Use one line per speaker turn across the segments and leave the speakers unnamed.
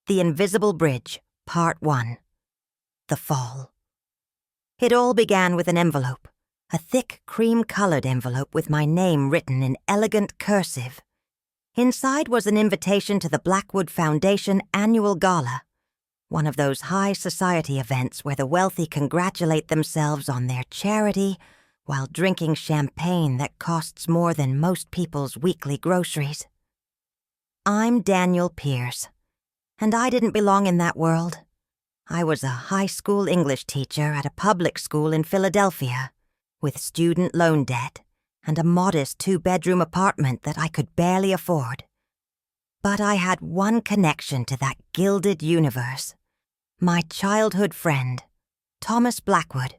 The Invisible Bridge, Part 1. The Fall. It all began with an envelope, a thick cream-colored envelope with my name written in elegant cursive. Inside was an invitation to the Blackwood Foundation annual gala, one of those high society events where the wealthy congratulate themselves on their charity while drinking champagne that costs more than most people's weekly groceries. I'm Daniel Pierce, and I didn't belong in that world. I was a high school English teacher at a public school in Philadelphia, with student loan debt and a modest 2-bedroom apartment that I could barely afford. But I had one connection to that gilded universe: my childhood friend, Thomas Blackwood.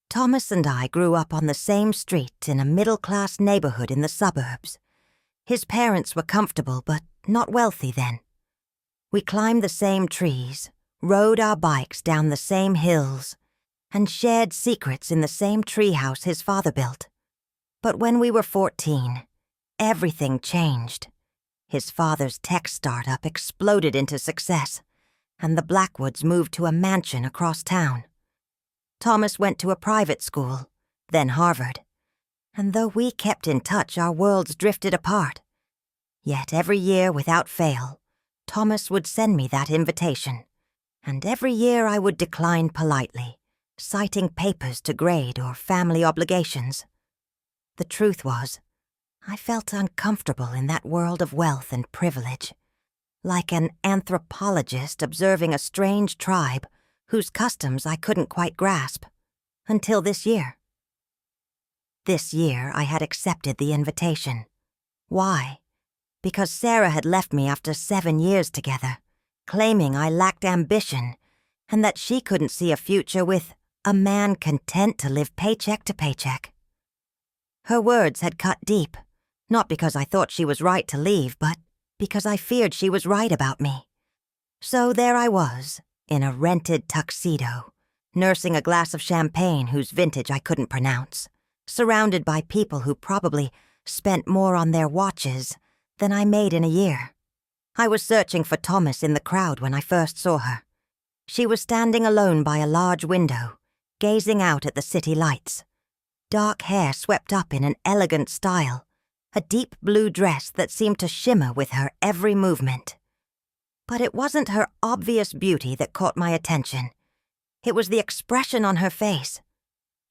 Thomas and I grew up on the same street in a middle-class neighborhood in the suburbs. His parents were comfortable but not wealthy then. We climbed the same trees, rode our bikes down the same hills, and shared secrets in the same treehouse his father built. But when we were 14, everything changed. His father's tech startup exploded into success, and the Blackwoods moved to a mansion across town. Thomas went to a private school, then Harvard, and though we kept in touch, our worlds drifted apart. Yet every year, without fail, Thomas would send me that invitation, and every year I would decline politely, citing papers to grade or family obligations. The truth was, I felt uncomfortable in that world of wealth and privilege, like an anthropologist observing a strange tribe whose customs I couldn't quite grasp, until this year. This year I had accepted the invitation. Why? Because Sarah had left me after 7 years together, claiming I lacked ambition and that she couldn't see a future with a man content to live paycheck to paycheck. Her words had cut deep, not because I thought she was right to leave, but because I feared she was right about me. So there I was, in a rented tuxedo, nursing a glass of champagne whose vintage I couldn't pronounce, surrounded by people who probably spent more on their watches than I made in a year. I was searching for Thomas in the crowd when I first saw her. She was standing alone by a large window, gazing out at the city lights. Dark hair swept up in an elegant style, a deep blue dress that seemed to shimmer with her every movement. But it wasn't her obvious beauty that caught my attention. It was the expression on her face.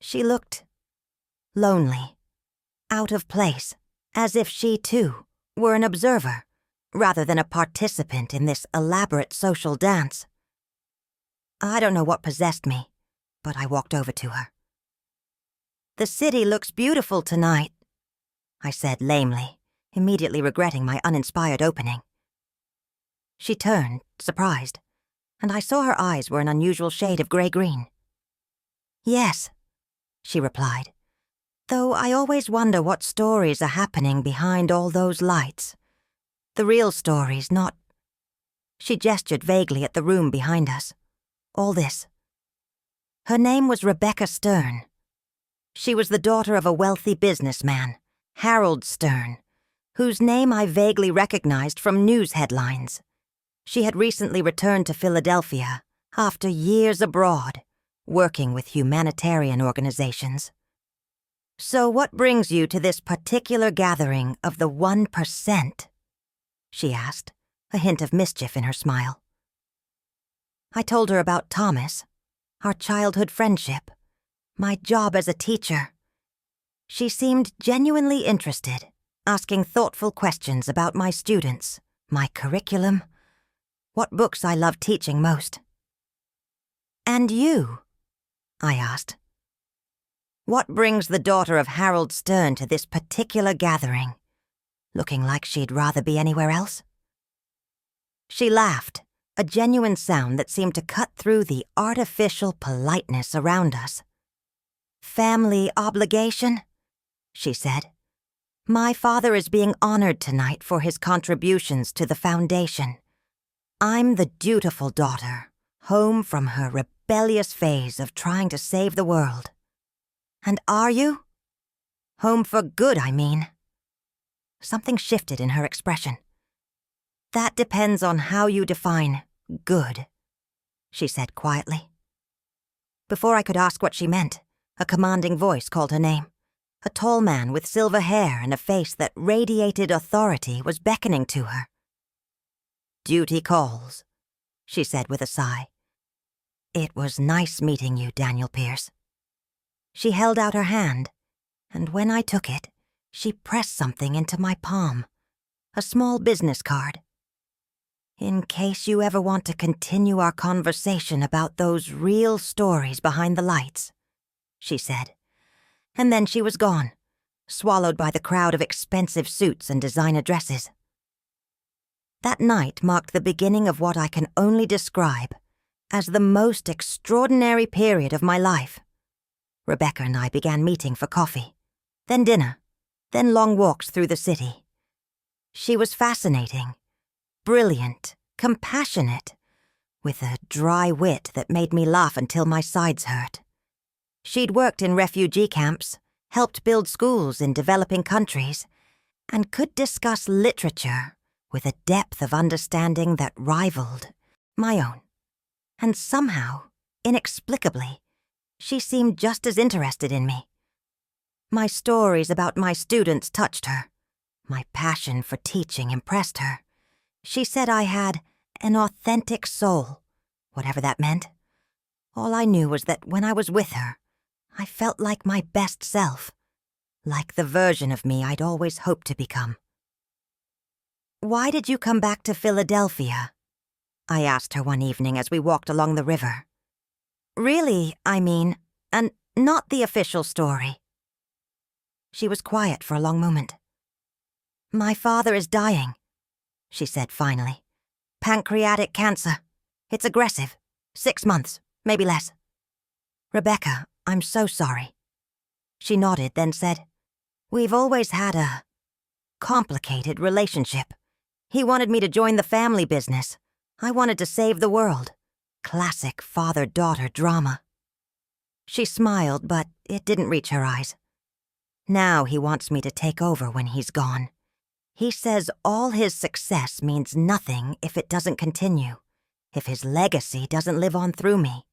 She looked lonely, out of place, as if she, too, were an observer, rather than a participant in this elaborate social dance. I don't know what possessed me, but I walked over to her. "The city looks beautiful tonight," I said lamely, immediately regretting my uninspired opening. She turned, surprised, and I saw her eyes were an unusual shade of gray-green. "Yes," she replied, "though I always wonder what stories are happening behind all those lights. The real stories, not—" She gestured vaguely at the room behind us. "All this." Her name was Rebecca Stern. She was the daughter of a wealthy businessman, Harold Stern, whose name I vaguely recognized from news headlines. She had recently returned to Philadelphia after years abroad, working with humanitarian organizations. "So what brings you to this particular gathering of the 1%? She asked, a hint of mischief in her smile. I told her about Thomas, our childhood friendship, my job as a teacher. She seemed genuinely interested, asking thoughtful questions about my students, my curriculum, what books I loved teaching most. "And you?" I asked. "What brings the daughter of Harold Stern to this particular gathering, looking like she'd rather be anywhere else?" She laughed, a genuine sound that seemed to cut through the artificial politeness around us. "Family obligation?" she said. "My father is being honored tonight for his contributions to the foundation. I'm the dutiful daughter, home from her rebellious phase of trying to save the world. And are you? Home for good, I mean." Something shifted in her expression. "That depends on how you define Good, she said quietly. Before I could ask what she meant, a commanding voice called her name. A tall man with silver hair and a face that radiated authority was beckoning to her. "Duty calls," she said with a sigh. "It was nice meeting you, Daniel Pierce." She held out her hand, and when I took it, she pressed something into my palm, a small business card. "In case you ever want to continue our conversation about those real stories behind the lights," she said. And then she was gone, swallowed by the crowd of expensive suits and designer dresses. That night marked the beginning of what I can only describe as the most extraordinary period of my life. Rebecca and I began meeting for coffee, then dinner, then long walks through the city. She was fascinating, brilliant, compassionate, with a dry wit that made me laugh until my sides hurt. She'd worked in refugee camps, helped build schools in developing countries, and could discuss literature with a depth of understanding that rivaled my own. And somehow, inexplicably, she seemed just as interested in me. My stories about my students touched her. My passion for teaching impressed her. She said I had an authentic soul, whatever that meant. All I knew was that when I was with her, I felt like my best self, like the version of me I'd always hoped to become. "Why did you come back to Philadelphia?" I asked her one evening as we walked along the river. "Really, I mean, and not the official story." She was quiet for a long moment. "My father is dying," she said finally. "Pancreatic cancer. It's aggressive. 6 months, maybe less. Rebecca, I'm so sorry." She nodded, then said, "We've always had a complicated relationship. He wanted me to join the family business. I wanted to save the world. Classic father-daughter drama." She smiled, but it didn't reach her eyes. "Now he wants me to take over when he's gone. He says all his success means nothing if it doesn't continue, if his legacy doesn't live on through me."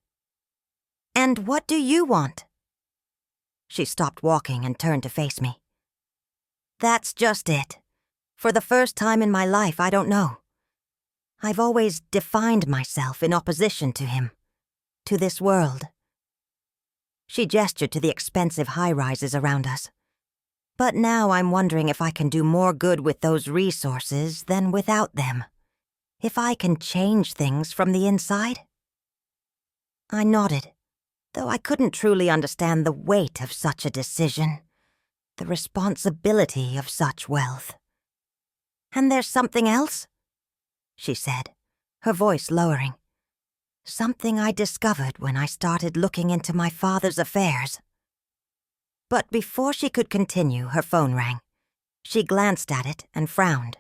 "And what do you want?" She stopped walking and turned to face me. "That's just it. For the first time in my life, I don't know. I've always defined myself in opposition to him, to this world." She gestured to the expensive high-rises around us. "But now I'm wondering if I can do more good with those resources than without them. If I can change things from the inside." I nodded, though I couldn't truly understand the weight of such a decision, the responsibility of such wealth. "And there's something else?" she said, her voice lowering. "Something I discovered when I started looking into my father's affairs." But before she could continue, her phone rang. She glanced at it and frowned.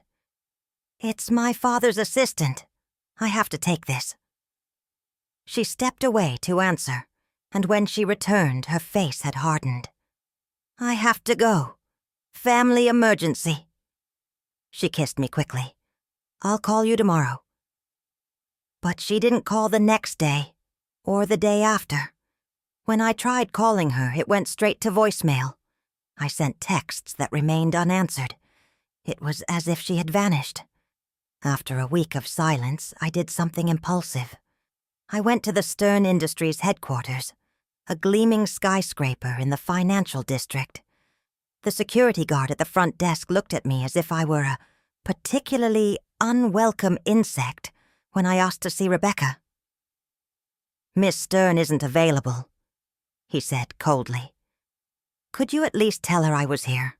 "It's my father's assistant. I have to take this." She stepped away to answer, and when she returned, her face had hardened. "I have to go. Family emergency." She kissed me quickly. "I'll call you tomorrow." But she didn't call the next day, or the day after. When I tried calling her, it went straight to voicemail. I sent texts that remained unanswered. It was as if she had vanished. After a week of silence, I did something impulsive. I went to the Stern Industries headquarters, a gleaming skyscraper in the financial district. The security guard at the front desk looked at me as if I were a particularly unwelcome insect when I asked to see Rebecca. "Miss Stern isn't available," he said coldly. "Could you at least tell her I was here?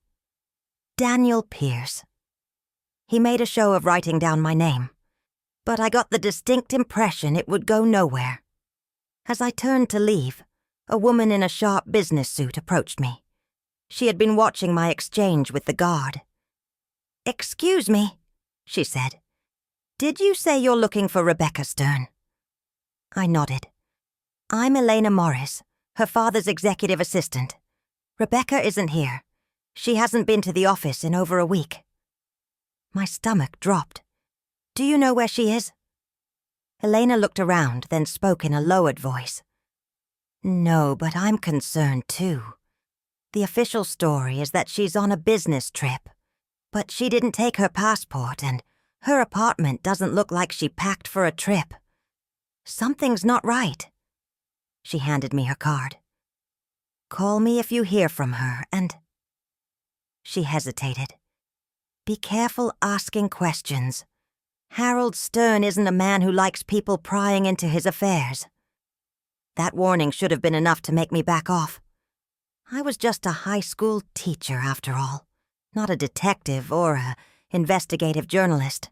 Daniel Pierce." He made a show of writing down my name, but I got the distinct impression it would go nowhere. As I turned to leave, a woman in a sharp business suit approached me. She had been watching my exchange with the guard. "Excuse me," she said. "Did you say you're looking for Rebecca Stern?" I nodded. "I'm Elena Morris, her father's executive assistant. Rebecca isn't here. She hasn't been to the office in over a week." My stomach dropped. "Do you know where she is?" Elena looked around, then spoke in a lowered voice. "No, but I'm concerned too. The official story is that she's on a business trip, but she didn't take her passport and her apartment doesn't look like she packed for a trip. Something's not right." She handed me her card. "Call me if you hear from her, and—" She hesitated. "Be careful asking questions. Harold Stern isn't a man who likes people prying into his affairs." That warning should have been enough to make me back off. I was just a high school teacher, after all, not a detective or a investigative journalist.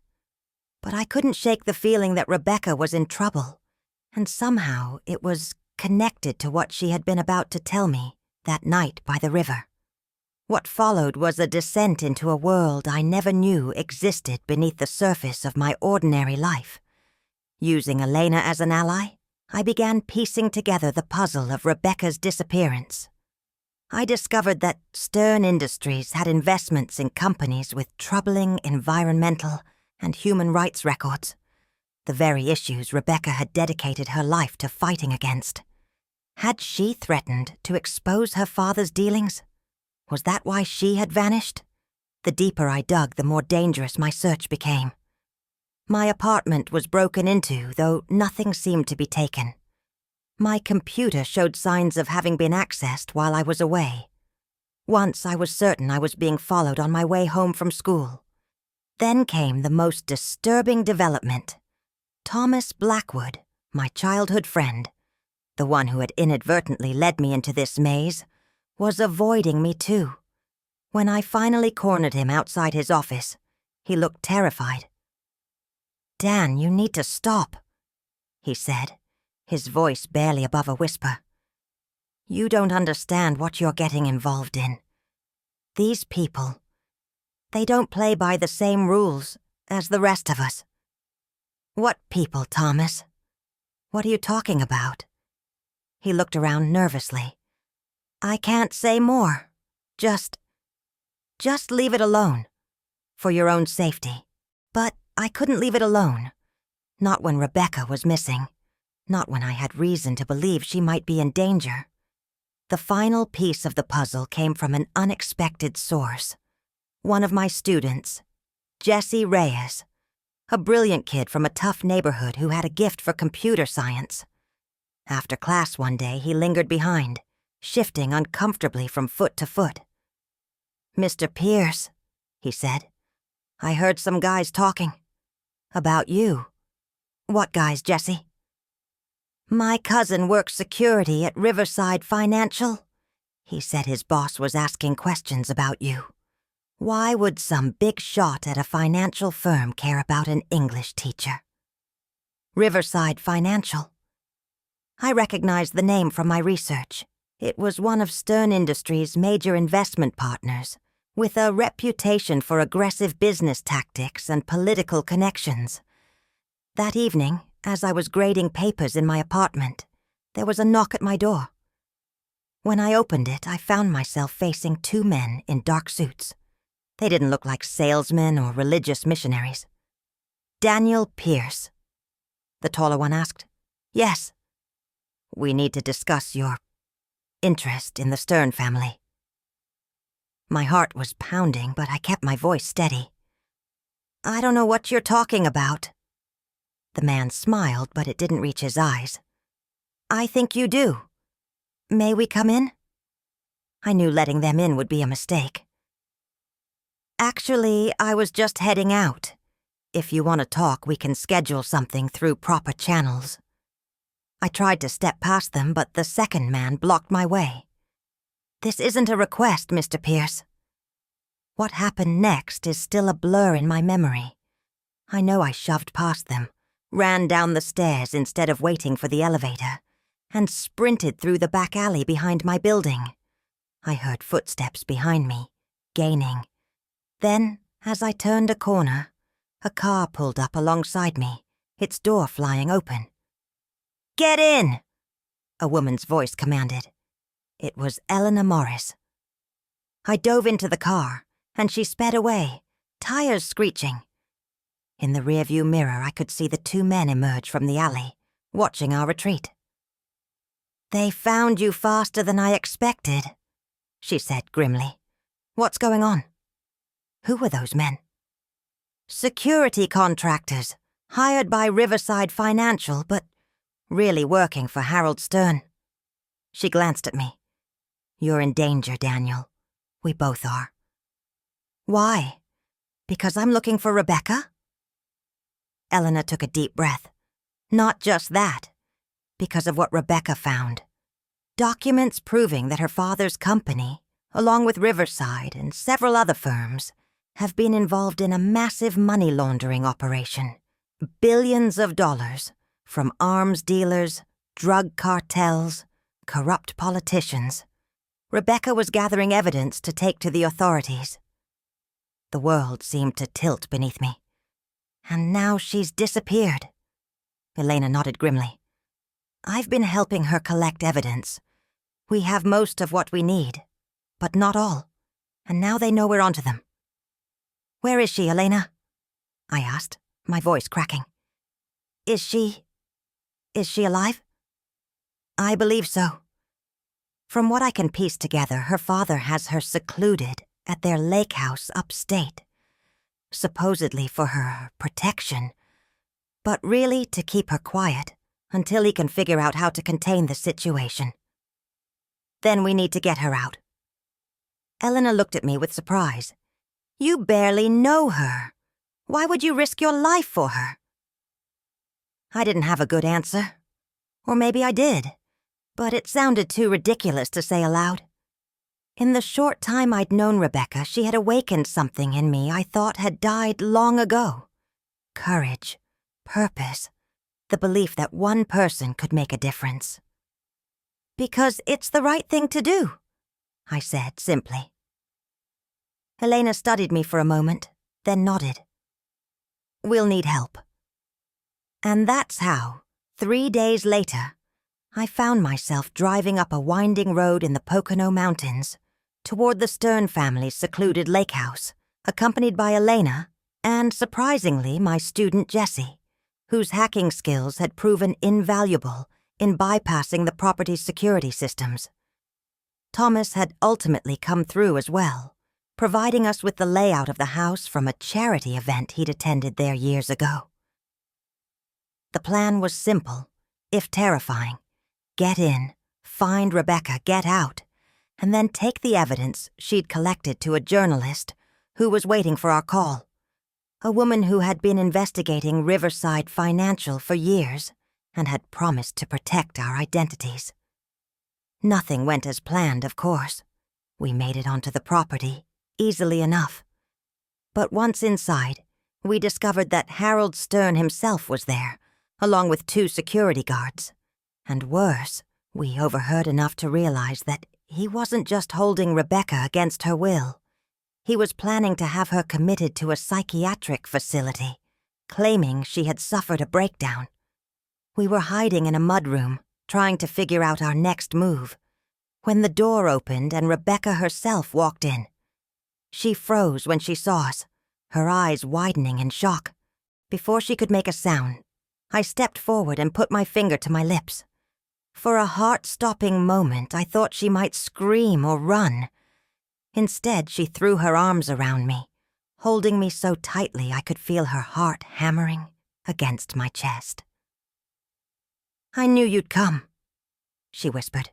But I couldn't shake the feeling that Rebecca was in trouble, and somehow it was connected to what she had been about to tell me that night by the river. What followed was a descent into a world I never knew existed beneath the surface of my ordinary life. Using Elena as an ally, I began piecing together the puzzle of Rebecca's disappearance. I discovered that Stern Industries had investments in companies with troubling environmental and human rights records, the very issues Rebecca had dedicated her life to fighting against. Had she threatened to expose her father's dealings? Was that why she had vanished? The deeper I dug, the more dangerous my search became. My apartment was broken into, though nothing seemed to be taken. My computer showed signs of having been accessed while I was away. Once I was certain I was being followed on my way home from school. Then came the most disturbing development. Thomas Blackwood, my childhood friend, the one who had inadvertently led me into this maze, was avoiding me too. When I finally cornered him outside his office, he looked terrified. "Dan, you need to stop," he said, his voice barely above a whisper. "You don't understand what you're getting involved in. These people, they don't play by the same rules as the rest of us." "What people, Thomas? What are you talking about?" He looked around nervously. "I can't say more. Just leave it alone. For your own safety." But I couldn't leave it alone. Not when Rebecca was missing. Not when I had reason to believe she might be in danger. The final piece of the puzzle came from an unexpected source. One of my students, Jesse Reyes, a brilliant kid from a tough neighborhood who had a gift for computer science. After class one day, he lingered behind, shifting uncomfortably from foot to foot. "Mr. Pierce," he said, "I heard some guys talking. About you." "What guys, Jesse?" "My cousin works security at Riverside Financial. He said his boss was asking questions about you. Why would some big shot at a financial firm care about an English teacher?" Riverside Financial. I recognized the name from my research. It was one of Stern Industries' major investment partners, with a reputation for aggressive business tactics and political connections. That evening, as I was grading papers in my apartment, there was a knock at my door. When I opened it, I found myself facing two men in dark suits. They didn't look like salesmen or religious missionaries. "Daniel Pierce?" the taller one asked. "Yes." "We need to discuss your interest in the Stern family." My heart was pounding, but I kept my voice steady. "I don't know what you're talking about." The man smiled, but it didn't reach his eyes. "I think you do. May we come in?" I knew letting them in would be a mistake. "Actually, I was just heading out. If you want to talk, we can schedule something through proper channels." I tried to step past them, but the second man blocked my way. "This isn't a request, Mr. Pierce." What happened next is still a blur in my memory. I know I shoved past them, ran down the stairs instead of waiting for the elevator, and sprinted through the back alley behind my building. I heard footsteps behind me, gaining. Then, as I turned a corner, a car pulled up alongside me, its door flying open. "Get in!" a woman's voice commanded. It was Eleanor Morris. I dove into the car, and she sped away, tires screeching. In the rearview mirror, I could see the two men emerge from the alley, watching our retreat. "They found you faster than I expected," she said grimly. "What's going on?" "Who were those men?" "Security contractors, hired by Riverside Financial, but really working for Harold Stern." She glanced at me. "You're in danger, Daniel. We both are." "Why? Because I'm looking for Rebecca?" Eleanor took a deep breath. "Not just that. Because of what Rebecca found. Documents proving that her father's company, along with Riverside and several other firms, have been involved in a massive money laundering operation. Billions of dollars, from arms dealers, drug cartels, corrupt politicians. Rebecca was gathering evidence to take to the authorities. The world seemed to tilt beneath me. And now she's disappeared." Elena nodded grimly. "I've been helping her collect evidence. We have most of what we need, but not all. And now they know we're onto them." "Where is she, Elena?" I asked, my voice cracking. Is she alive?" "I believe so. From what I can piece together, her father has her secluded at their lake house upstate, supposedly for her protection, but really to keep her quiet until he can figure out how to contain the situation. Then we need to get her out." Eleanor looked at me with surprise. "You barely know her. Why would you risk your life for her?" I didn't have a good answer. Or maybe I did, but it sounded too ridiculous to say aloud. In the short time I'd known Rebecca, she had awakened something in me I thought had died long ago. Courage, purpose, the belief that one person could make a difference. "Because it's the right thing to do," I said simply. Elena studied me for a moment, then nodded. "We'll need help." And that's how, 3 days later, I found myself driving up a winding road in the Pocono Mountains toward the Stern family's secluded lake house, accompanied by Elena and, surprisingly, my student Jessie, whose hacking skills had proven invaluable in bypassing the property's security systems. Thomas had ultimately come through as well, providing us with the layout of the house from a charity event he'd attended there years ago. The plan was simple, if terrifying. Get in, find Rebecca, get out, and then take the evidence she'd collected to a journalist who was waiting for our call. A woman who had been investigating Riverside Financial for years and had promised to protect our identities. Nothing went as planned, of course. We made it onto the property, easily enough. But once inside, we discovered that Harold Stern himself was there, along with 2 security guards. And worse, we overheard enough to realize that he wasn't just holding Rebecca against her will. He was planning to have her committed to a psychiatric facility, claiming she had suffered a breakdown. We were hiding in a mudroom, trying to figure out our next move, when the door opened and Rebecca herself walked in. She froze when she saw us, her eyes widening in shock. Before she could make a sound, I stepped forward and put my finger to my lips. For a heart-stopping moment, I thought she might scream or run. Instead, she threw her arms around me, holding me so tightly I could feel her heart hammering against my chest. "I knew you'd come," she whispered.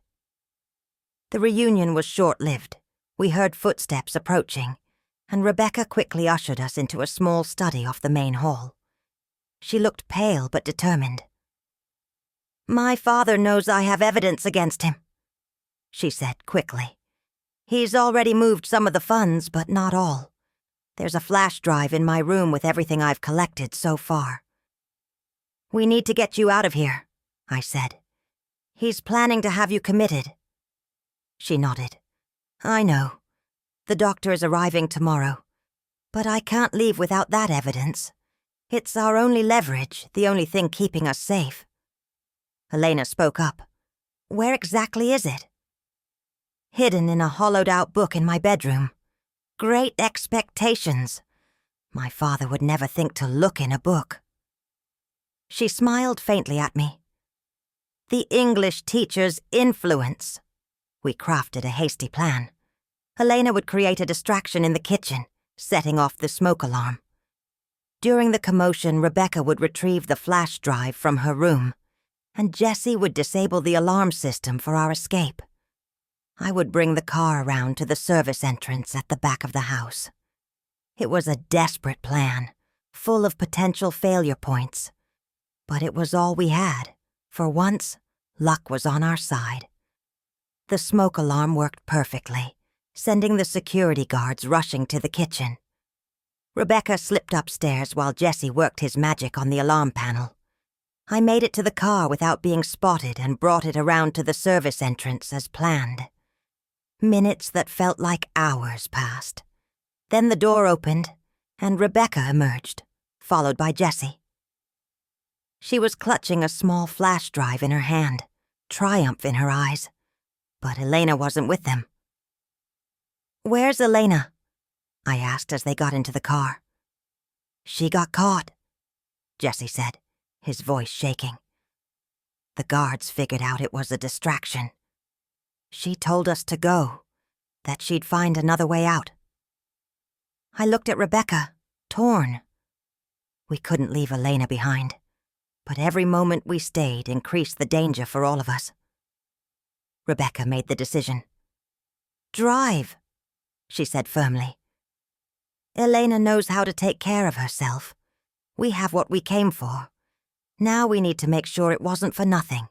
The reunion was short-lived. We heard footsteps approaching, and Rebecca quickly ushered us into a small study off the main hall. She looked pale but determined. "My father knows I have evidence against him," she said quickly. "He's already moved some of the funds, but not all. There's a flash drive in my room with everything I've collected so far." "We need to get you out of here," I said. "He's planning to have you committed." She nodded. "I know. The doctor is arriving tomorrow. But I can't leave without that evidence. It's our only leverage, the only thing keeping us safe." Elena spoke up. "Where exactly is it?" "Hidden in a hollowed-out book in my bedroom. Great Expectations. My father would never think to look in a book. She smiled faintly at me. The English teacher's influence. We crafted a hasty plan. Elena would create a distraction in the kitchen, setting off the smoke alarm. During the commotion, Rebecca would retrieve the flash drive from her room, and Jessie would disable the alarm system for our escape. I would bring the car around to the service entrance at the back of the house. It was a desperate plan, full of potential failure points. But it was all we had. For once, luck was on our side. The smoke alarm worked perfectly, sending the security guards rushing to the kitchen. Rebecca slipped upstairs while Jessie worked his magic on the alarm panel. I made it to the car without being spotted and brought it around to the service entrance as planned. Minutes that felt like hours passed. Then the door opened, and Rebecca emerged, followed by Jessie. She was clutching a small flash drive in her hand, triumph in her eyes. But Elena wasn't with them. "Where's Elena?" I asked as they got into the car. "She got caught," Jessie said, his voice shaking. "The guards figured out it was a distraction. She told us to go, that she'd find another way out." I looked at Rebecca, torn. We couldn't leave Elena behind, but every moment we stayed increased the danger for all of us. Rebecca made the decision. "Drive," she said firmly. "Elena knows how to take care of herself. We have what we came for. Now we need to make sure it wasn't for nothing."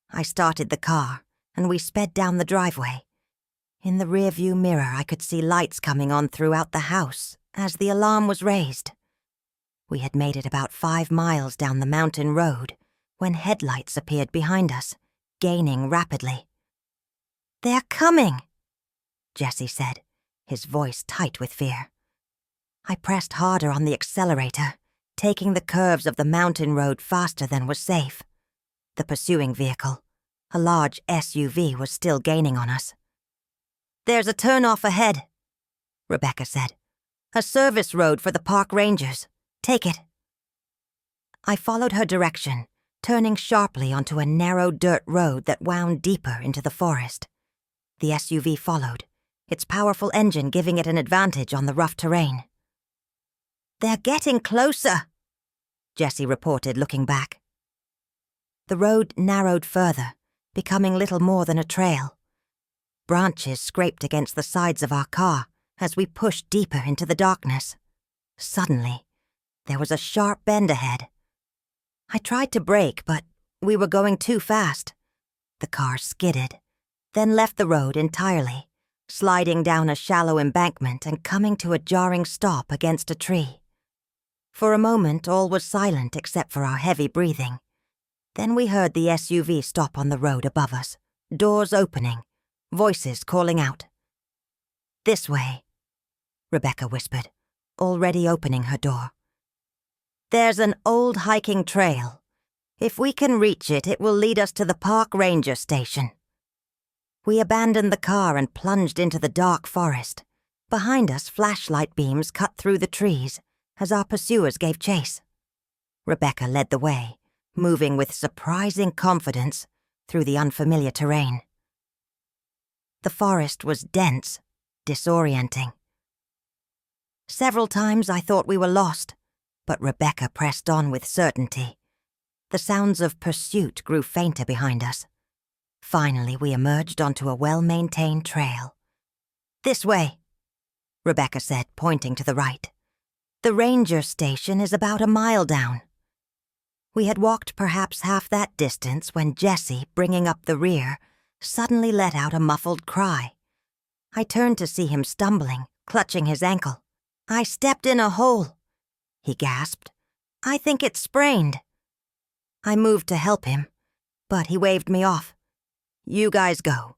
I started the car, and we sped down the driveway. In the rearview mirror, I could see lights coming on throughout the house as the alarm was raised. We had made it about 5 miles down the mountain road when headlights appeared behind us, gaining rapidly. "They're coming," Jessie said, his voice tight with fear. I pressed harder on the accelerator, taking the curves of the mountain road faster than was safe. The pursuing vehicle, a large SUV, was still gaining on us. "There's a turnoff ahead," Rebecca said. "A service road for the park rangers. Take it." I followed her direction, turning sharply onto a narrow dirt road that wound deeper into the forest. The SUV followed, its powerful engine giving it an advantage on the rough terrain. "They're getting closer," Jessie reported, looking back. The road narrowed further, becoming little more than a trail. Branches scraped against the sides of our car as we pushed deeper into the darkness. Suddenly, there was a sharp bend ahead. I tried to brake, but we were going too fast. The car skidded, then left the road entirely, sliding down a shallow embankment and coming to a jarring stop against a tree. For a moment, all was silent except for our heavy breathing. Then we heard the SUV stop on the road above us, doors opening, voices calling out. "This way," Rebecca whispered, already opening her door. "There's an old hiking trail. If we can reach it, it will lead us to the park ranger station." We abandoned the car and plunged into the dark forest. Behind us, flashlight beams cut through the trees as our pursuers gave chase. Rebecca led the way, moving with surprising confidence through the unfamiliar terrain. The forest was dense, disorienting. Several times I thought we were lost, but Rebecca pressed on with certainty. The sounds of pursuit grew fainter behind us. Finally, we emerged onto a well-maintained trail. "This way," Rebecca said, pointing to the right. "The ranger station is about a mile down." We had walked perhaps half that distance when Jessie, bringing up the rear, suddenly let out a muffled cry. I turned to see him stumbling, clutching his ankle. "I stepped in a hole," he gasped. "I think it's sprained." I moved to help him, but he waved me off. "You guys go.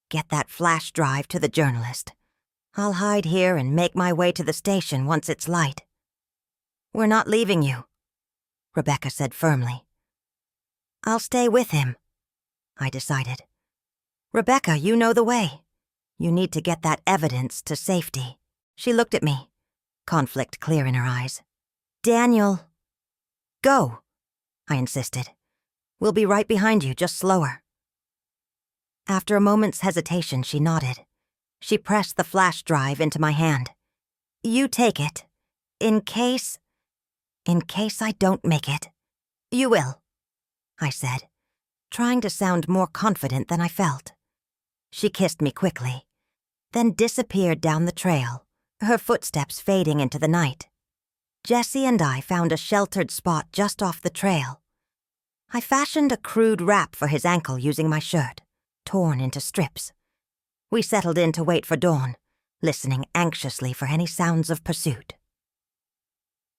Get that flash drive to the journalist. I'll hide here and make my way to the station once it's light." "We're not leaving you," Rebecca said firmly. "I'll stay with him," I decided. "Rebecca, you know the way. You need to get that evidence to safety." She looked at me. conflict clear in her eyes. "Daniel." "Go," I insisted. "We'll be right behind you, just slower." After a moment's hesitation, she nodded. She pressed the flash drive into my hand. "You take it. In case I don't make it." "You will," I said, trying to sound more confident than I felt. She kissed me quickly, then disappeared down the trail, her footsteps fading into the night. Jesse and I found a sheltered spot just off the trail. I fashioned a crude wrap for his ankle using my shirt, torn into strips. We settled in to wait for dawn, listening anxiously for any sounds of pursuit.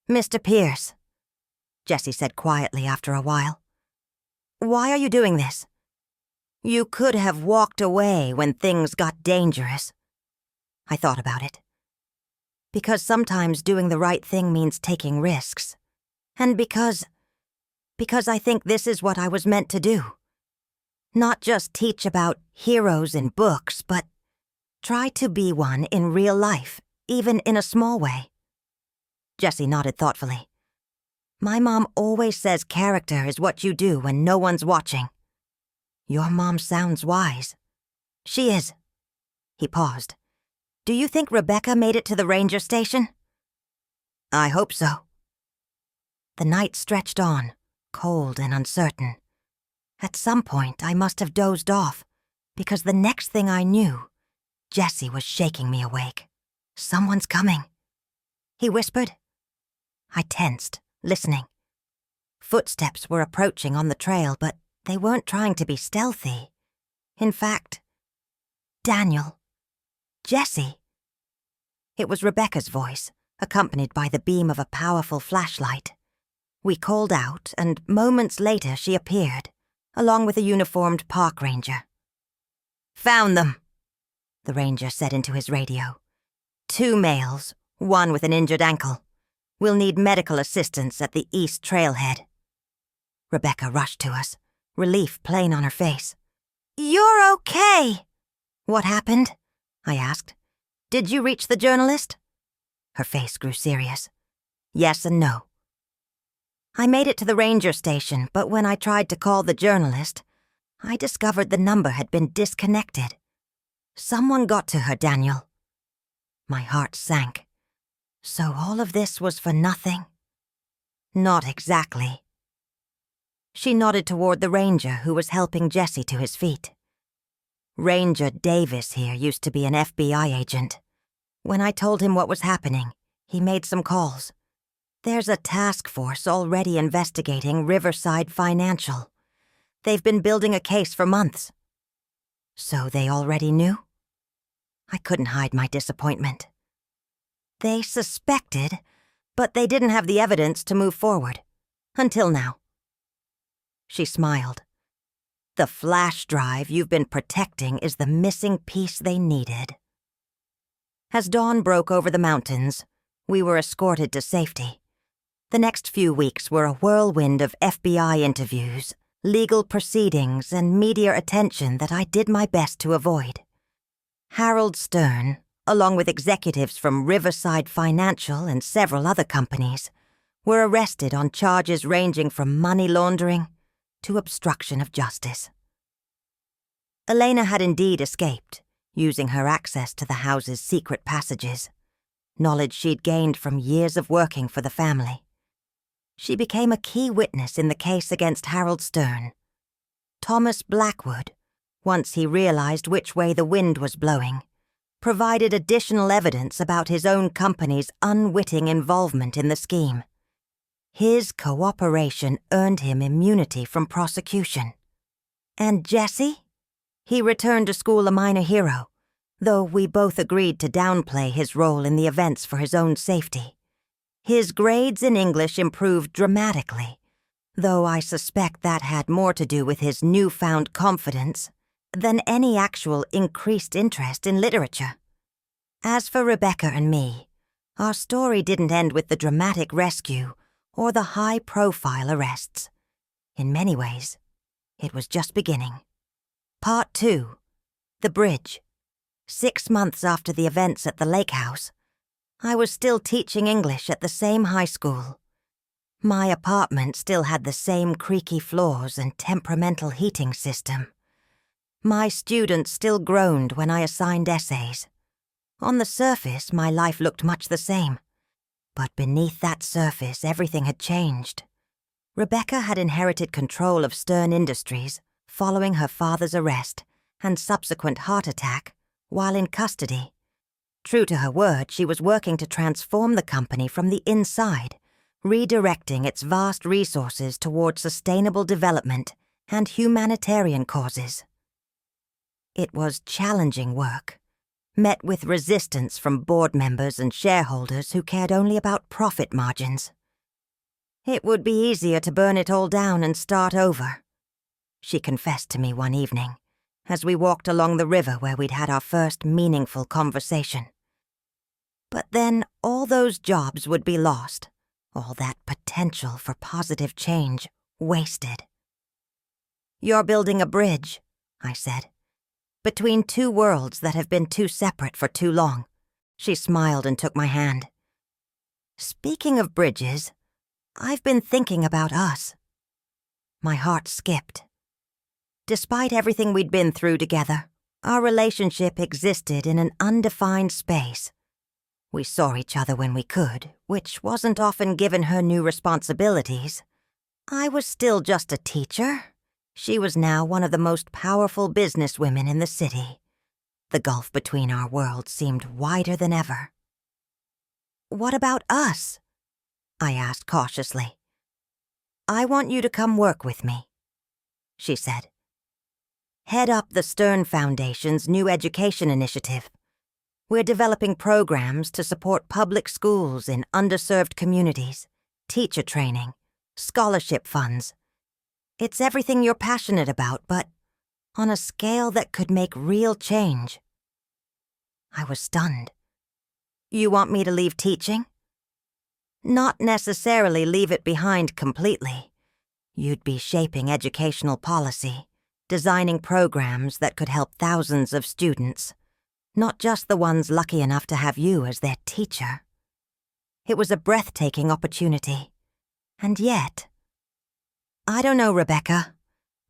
"Mr. Pierce," Jesse said quietly after a while, "why are you doing this? You could have walked away when things got dangerous." I thought about it. Because sometimes doing the right thing means taking risks. And because I think this is what I was meant to do. Not just teach about heroes in books, but try to be one in real life, even in a small way. Jesse nodded thoughtfully. "My mom always says character is what you do when no one's watching." "Your mom sounds wise." "She is." He paused. "Do you think Rebecca made it to the ranger station?" "I hope so." The night stretched on, cold and uncertain. At some point, I must have dozed off, because the next thing I knew, Jesse was shaking me awake. "Someone's coming," he whispered. I tensed, listening. Footsteps were approaching on the trail, but they weren't trying to be stealthy. In fact, "Daniel. Jesse." It was Rebecca's voice, accompanied by the beam of a powerful flashlight. We called out, and moments later she appeared, along with a uniformed park ranger. "Found them," the ranger said into his radio. "2 males, one with an injured ankle. We'll need medical assistance at the east trailhead." Rebecca rushed to us, relief plain on her face. "You're okay!" "What happened?" I asked. "Did you reach the journalist?" Her face grew serious. "Yes and no." "I made it to the ranger station, but when I tried to call the journalist, I discovered the number had been disconnected. Someone got to her, Daniel." My heart sank. So all of this was for nothing? "Not exactly." She nodded toward the ranger who was helping Jesse to his feet. "Ranger Davis here used to be an FBI agent. When I told him what was happening, he made some calls. There's a task force already investigating Riverside Financial. They've been building a case for months." "So they already knew?" I couldn't hide my disappointment. "They suspected, but they didn't have the evidence to move forward. Until now." She smiled. "The flash drive you've been protecting is the missing piece they needed." As dawn broke over the mountains, we were escorted to safety. The next few weeks were a whirlwind of FBI interviews, legal proceedings, and media attention that I did my best to avoid. Harold Stern, along with executives from Riverside Financial and several other companies, were arrested on charges ranging from money laundering to obstruction of justice. Elena had indeed escaped, using her access to the house's secret passages, knowledge she'd gained from years of working for the family. She became a key witness in the case against Harold Stern. Thomas Blackwood, once he realized which way the wind was blowing, provided additional evidence about his own company's unwitting involvement in the scheme. His cooperation earned him immunity from prosecution. And Jesse? He returned to school a minor hero, though we both agreed to downplay his role in the events for his own safety. His grades in English improved dramatically, though I suspect that had more to do with his newfound confidence than any actual increased interest in literature. As for Rebecca and me, our story didn't end with the dramatic rescue or the high-profile arrests. In many ways, it was just beginning. Part 2. The Bridge. 6 months after the events at the lake house, I was still teaching English at the same high school. My apartment still had the same creaky floors and temperamental heating system. My students still groaned when I assigned essays. On the surface, my life looked much the same. But beneath that surface, everything had changed. Rebecca had inherited control of Stern Industries following her father's arrest and subsequent heart attack while in custody. True to her word, she was working to transform the company from the inside, redirecting its vast resources towards sustainable development and humanitarian causes. It was challenging work, met with resistance from board members and shareholders who cared only about profit margins. It would be easier to burn it all down and start over, she confessed to me one evening, as we walked along the river where we'd had our first meaningful conversation. But then all those jobs would be lost, all that potential for positive change wasted. "You're building a bridge," I said, "between two worlds that have been too separate for too long." She smiled and took my hand. "Speaking of bridges, I've been thinking about us." My heart skipped. Despite everything we'd been through together, our relationship existed in an undefined space. We saw each other when we could, which wasn't often given her new responsibilities. I was still just a teacher. She was now one of the most powerful businesswomen in the city. The gulf between our worlds seemed wider than ever. "What about us?" I asked cautiously. "I want you to come work with me," she said. "Head up the Stern Foundation's new education initiative. We're developing programs to support public schools in underserved communities, teacher training, scholarship funds. It's everything you're passionate about, but on a scale that could make real change." I was stunned. "You want me to leave teaching?" "Not necessarily leave it behind completely. You'd be shaping educational policy, designing programs that could help thousands of students, not just the ones lucky enough to have you as their teacher." It was a breathtaking opportunity. And yet, I don't know, Rebecca.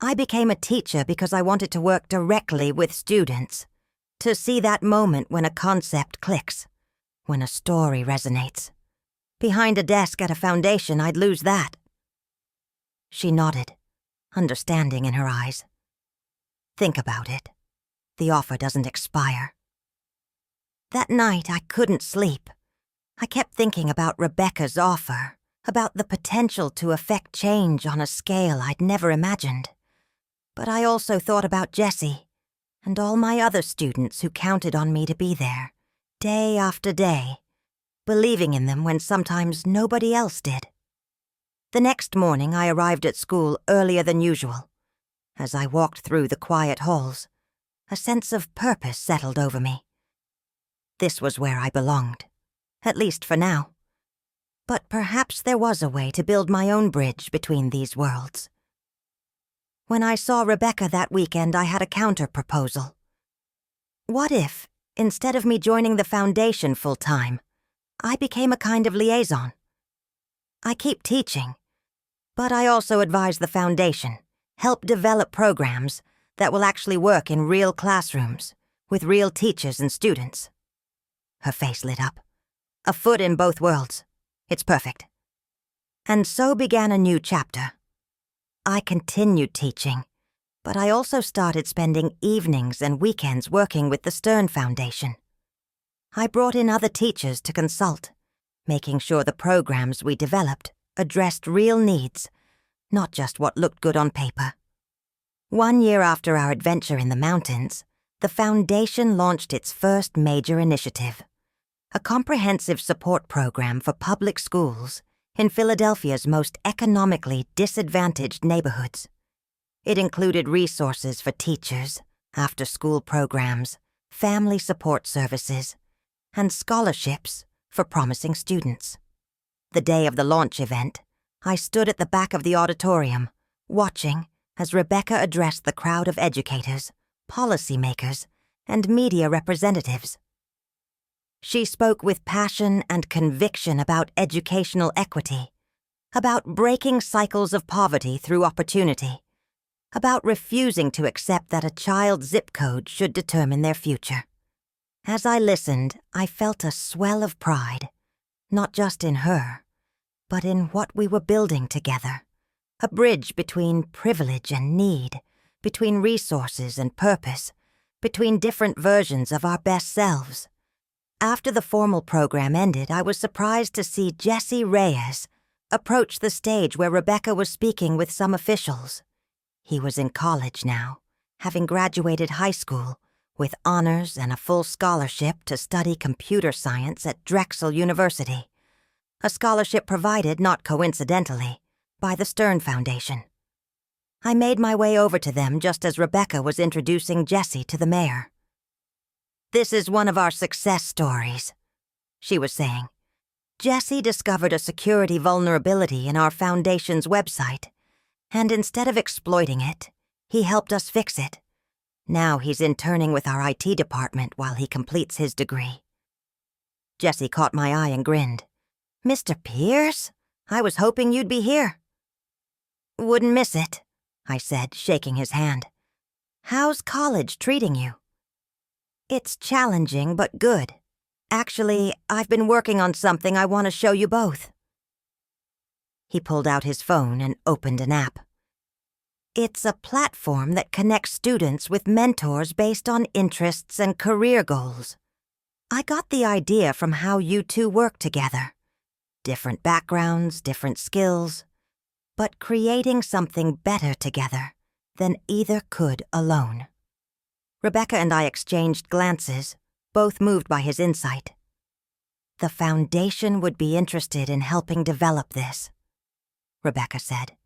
I became a teacher because I wanted to work directly with students, to see that moment when a concept clicks, when a story resonates. Behind a desk at a foundation, I'd lose that. She nodded, understanding in her eyes. "Think about it. The offer doesn't expire." That night, I couldn't sleep. I kept thinking about Rebecca's offer, about the potential to affect change on a scale I'd never imagined. But I also thought about Jessie and all my other students who counted on me to be there, day after day, believing in them when sometimes nobody else did. The next morning, I arrived at school earlier than usual. As I walked through the quiet halls, a sense of purpose settled over me. This was where I belonged, at least for now. But perhaps there was a way to build my own bridge between these worlds. When I saw Rebecca that weekend, I had a counter-proposal. What if, instead of me joining the foundation full-time, I became a kind of liaison? I keep teaching, but I also advise the foundation, help develop programs that will actually work in real classrooms, with real teachers and students. Her face lit up. "A foot in both worlds. It's perfect." And so began a new chapter. I continued teaching, but I also started spending evenings and weekends working with the Stern Foundation. I brought in other teachers to consult, making sure the programs we developed addressed real needs, not just what looked good on paper. 1 year after our adventure in the mountains, the foundation launched its first major initiative, a comprehensive support program for public schools in Philadelphia's most economically disadvantaged neighborhoods. It included resources for teachers, after-school programs, family support services, and scholarships for promising students. The day of the launch event, I stood at the back of the auditorium, watching as Rebecca addressed the crowd of educators, policymakers, and media representatives. She spoke with passion and conviction about educational equity, about breaking cycles of poverty through opportunity, about refusing to accept that a child's zip code should determine their future. As I listened, I felt a swell of pride, not just in her, but in what we were building together, a bridge between privilege and need, between resources and purpose, between different versions of our best selves. After the formal program ended, I was surprised to see Jesse Reyes approach the stage where Rebecca was speaking with some officials. He was in college now, having graduated high school, with honors and a full scholarship to study computer science at Drexel University, a scholarship provided, not coincidentally, by the Stern Foundation. I made my way over to them just as Rebecca was introducing Jesse to the mayor. "This is one of our success stories," she was saying. "Jesse discovered a security vulnerability in our foundation's website, and instead of exploiting it, he helped us fix it. Now he's interning with our IT department while he completes his degree." Jesse caught my eye and grinned. "Mr. Pierce? I was hoping you'd be here." "Wouldn't miss it," I said, shaking his hand. "How's college treating you?" "It's challenging, but good. Actually, I've been working on something I want to show you both." He pulled out his phone and opened an app. "It's a platform that connects students with mentors based on interests and career goals. I got the idea from how you two work together. Different backgrounds, different skills, but creating something better together than either could alone." Rebecca and I exchanged glances, both moved by his insight. "The foundation would be interested in helping develop this," Rebecca said.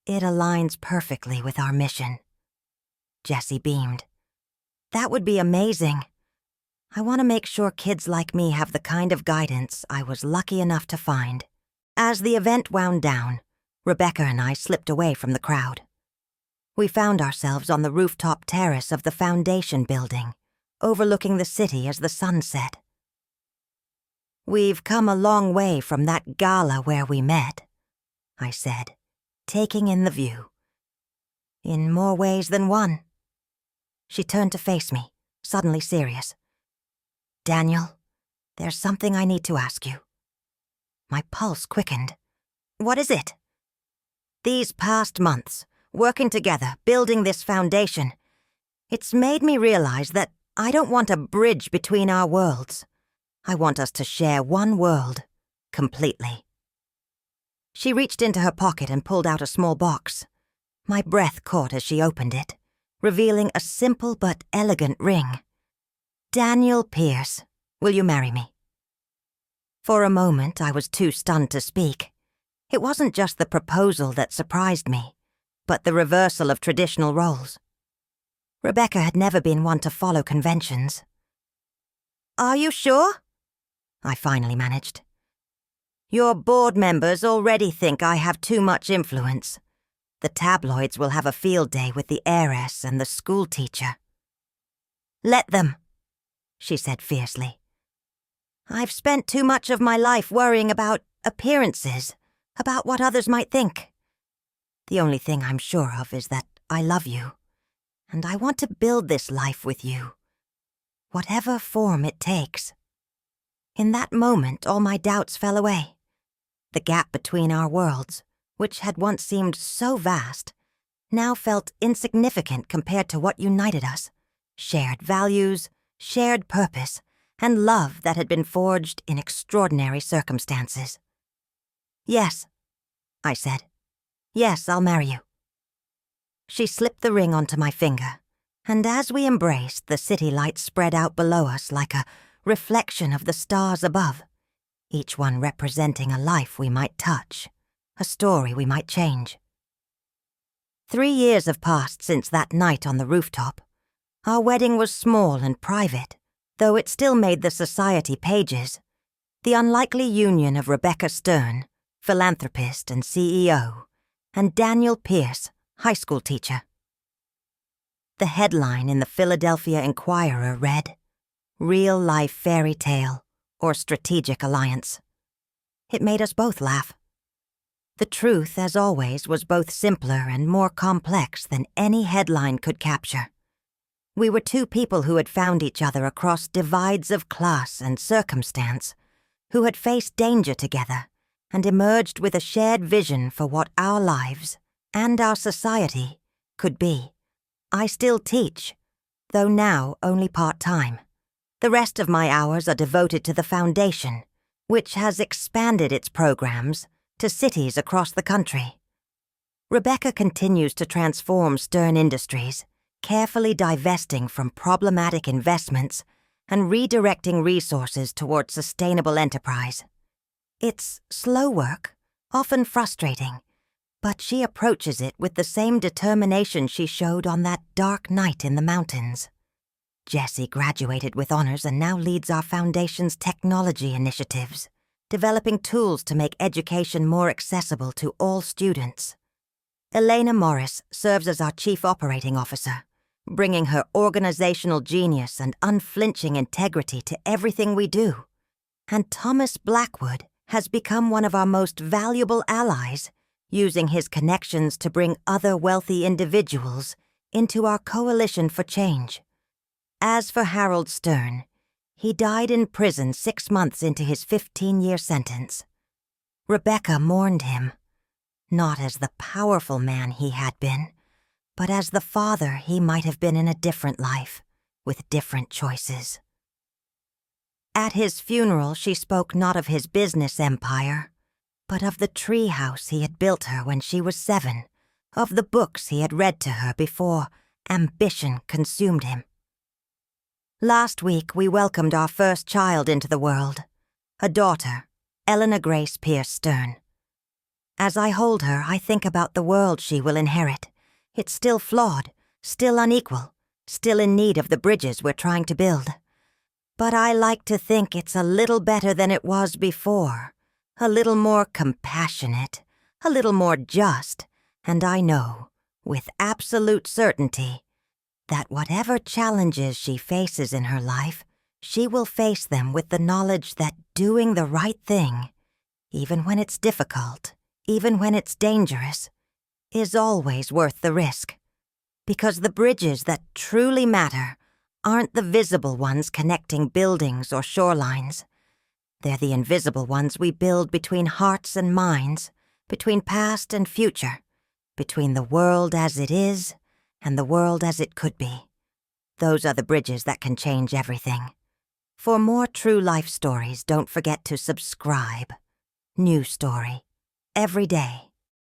"It aligns perfectly with our mission." Jesse beamed. "That would be amazing. I want to make sure kids like me have the kind of guidance I was lucky enough to find." As the event wound down, Rebecca and I slipped away from the crowd. We found ourselves on the rooftop terrace of the foundation building, overlooking the city as the sun set. "We've come a long way from that gala where we met," I said, taking in the view. "In more ways than one." She turned to face me, suddenly serious. "Daniel, there's something I need to ask you." My pulse quickened. "What is it?" "These past months, working together, building this foundation, it's made me realize that I don't want a bridge between our worlds. I want us to share one world, completely." She reached into her pocket and pulled out a small box. My breath caught as she opened it, revealing a simple but elegant ring. "Daniel Pierce, will you marry me?" For a moment, I was too stunned to speak. It wasn't just the proposal that surprised me, but the reversal of traditional roles. Rebecca had never been one to follow conventions. "Are you sure?" I finally managed. "Your board members already think I have too much influence. The tabloids will have a field day with the heiress and the school teacher." "Let them," she said fiercely. "I've spent too much of my life worrying about appearances, about what others might think. The only thing I'm sure of is that I love you, and I want to build this life with you, whatever form it takes." In that moment, all my doubts fell away. The gap between our worlds, which had once seemed so vast, now felt insignificant compared to what united us: shared values, shared purpose, and love that had been forged in extraordinary circumstances. "Yes," I said. "Yes, I'll marry you." She slipped the ring onto my finger, and as we embraced, the city lights spread out below us like a reflection of the stars above, each one representing a life we might touch, a story we might change. 3 years have passed since that night on the rooftop. Our wedding was small and private, though it still made the society pages. The unlikely union of Rebecca Stern, philanthropist and CEO, and Daniel Pierce, high school teacher. The headline in the Philadelphia Inquirer read, "Real-life fairy tale or strategic alliance. It made us both laugh. The truth, as always, was both simpler and more complex than any headline could capture. We were two people who had found each other across divides of class and circumstance, who had faced danger together and emerged with a shared vision for what our lives, and our society, could be. I still teach, though now only part-time. The rest of my hours are devoted to the Foundation, which has expanded its programs to cities across the country. Rebecca continues to transform Stern Industries, carefully divesting from problematic investments and redirecting resources toward sustainable enterprise. It's slow work, often frustrating, but she approaches it with the same determination she showed on that dark night in the mountains. Jessie graduated with honors and now leads our Foundation's technology initiatives, developing tools to make education more accessible to all students. Elena Morris serves as our Chief Operating Officer, bringing her organizational genius and unflinching integrity to everything we do. And Thomas Blackwood has become one of our most valuable allies, using his connections to bring other wealthy individuals into our coalition for change. As for Harold Stern, he died in prison 6 months into his 15-year sentence. Rebecca mourned him, not as the powerful man he had been, but as the father he might have been in a different life, with different choices. At his funeral, she spoke not of his business empire, but of the tree house he had built her when she was 7, of the books he had read to her before ambition consumed him. Last week, we welcomed our first child into the world, a daughter, Eleanor Grace Pierce Stern. As I hold her, I think about the world she will inherit. It's still flawed, still unequal, still in need of the bridges we're trying to build. But I like to think it's a little better than it was before, a little more compassionate, a little more just, and I know, with absolute certainty, that whatever challenges she faces in her life, she will face them with the knowledge that doing the right thing, even when it's difficult, even when it's dangerous, is always worth the risk. Because the bridges that truly matter aren't the visible ones connecting buildings or shorelines. They're the invisible ones we build between hearts and minds, between past and future, between the world as it is and the world as it could be. Those are the bridges that can change everything. For more true life stories, don't forget to subscribe. New story. Every day.